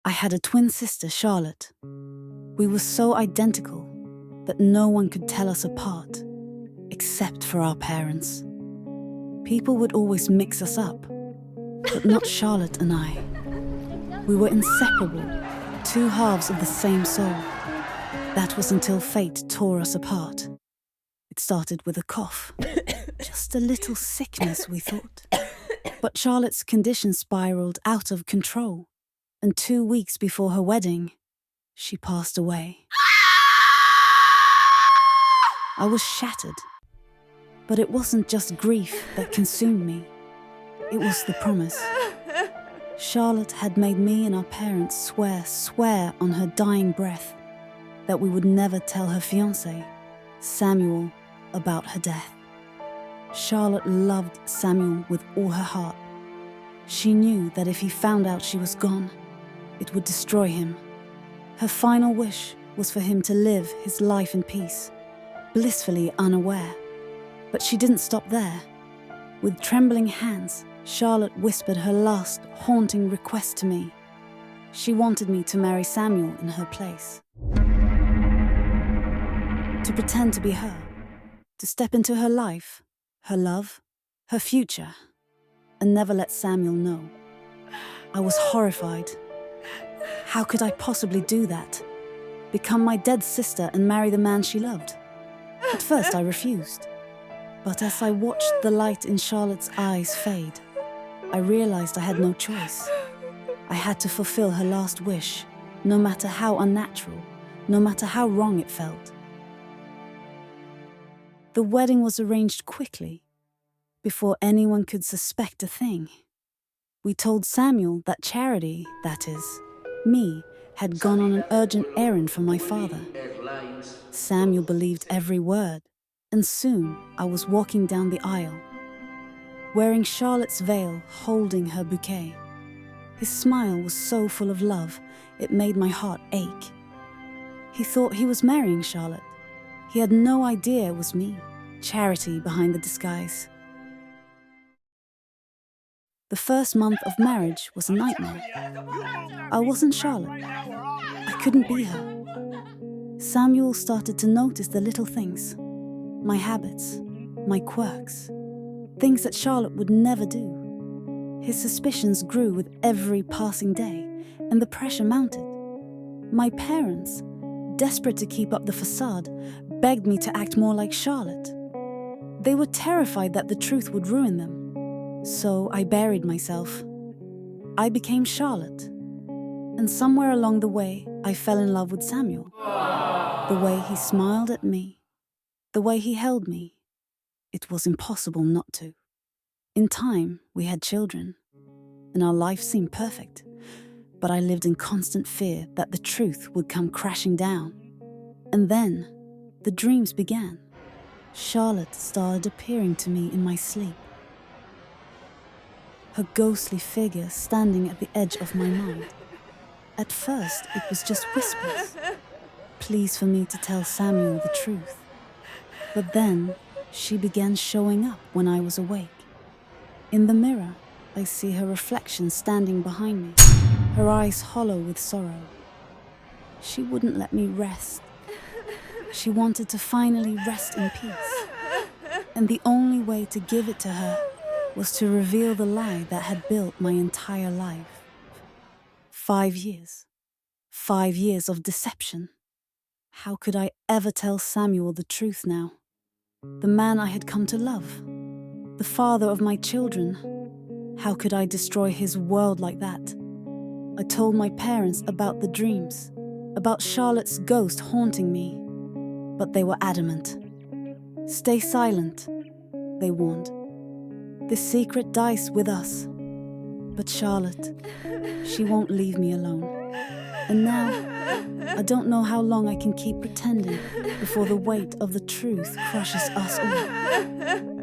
I had a twin sister, Charlotte. We were so identical that no one could tell us apart, except for our parents. People would always mix us up, but not Charlotte and I. We were inseparable, two halves of the same soul. That was until fate tore us apart. It started with a cough. Just a little sickness, we thought. But Charlotte's condition spiraled out of control, and 2 weeks before her wedding, she passed away. I was shattered. But it wasn't just grief that consumed me. It was the promise. Charlotte had made me and our parents swear on her dying breath that we would never tell her fiancé, Samuel, about her death. Charlotte loved Samuel with all her heart. She knew that if he found out she was gone, it would destroy him. Her final wish was for him to live his life in peace, blissfully unaware. But she didn't stop there. With trembling hands, Charlotte whispered her last haunting request to me. She wanted me to marry Samuel in her place. To pretend to be her. To step into her life, her love, her future, and never let Samuel know. I was horrified. How could I possibly do that? Become my dead sister and marry the man she loved? At first I refused. But as I watched the light in Charlotte's eyes fade, I realized I had no choice. I had to fulfill her last wish, no matter how unnatural, no matter how wrong it felt. The wedding was arranged quickly, before anyone could suspect a thing. We told Samuel that Charity, that is, me, had gone on an urgent errand for my father. Samuel believed every word. And soon, I was walking down the aisle, wearing Charlotte's veil, holding her bouquet. His smile was so full of love, it made my heart ache. He thought he was marrying Charlotte. He had no idea it was me, Charity behind the disguise. The first month of marriage was a nightmare. I wasn't Charlotte. I couldn't be her. Samuel started to notice the little things. My habits, my quirks, things that Charlotte would never do. His suspicions grew with every passing day, and the pressure mounted. My parents, desperate to keep up the facade, begged me to act more like Charlotte. They were terrified that the truth would ruin them, so I buried myself. I became Charlotte, and somewhere along the way, I fell in love with Samuel. The way he smiled at me, the way he held me, it was impossible not to. In time, we had children, and our life seemed perfect, but I lived in constant fear that the truth would come crashing down. And then, the dreams began. Charlotte started appearing to me in my sleep. Her ghostly figure standing at the edge of my mind. At first, it was just whispers, pleas for me to tell Samuel the truth. But then, she began showing up when I was awake. In the mirror, I see her reflection standing behind me, her eyes hollow with sorrow. She wouldn't let me rest. She wanted to finally rest in peace. And the only way to give it to her was to reveal the lie that had built my entire life. 5 years. 5 years of deception. How could I ever tell Samuel the truth now? The man I had come to love, the father of my children. How could I destroy his world like that? I told my parents about the dreams, about Charlotte's ghost haunting me, but they were adamant. Stay silent, they warned. This secret dies with us. But Charlotte, she won't leave me alone. And now, I don't know how long I can keep pretending before the weight of the truth crushes us all.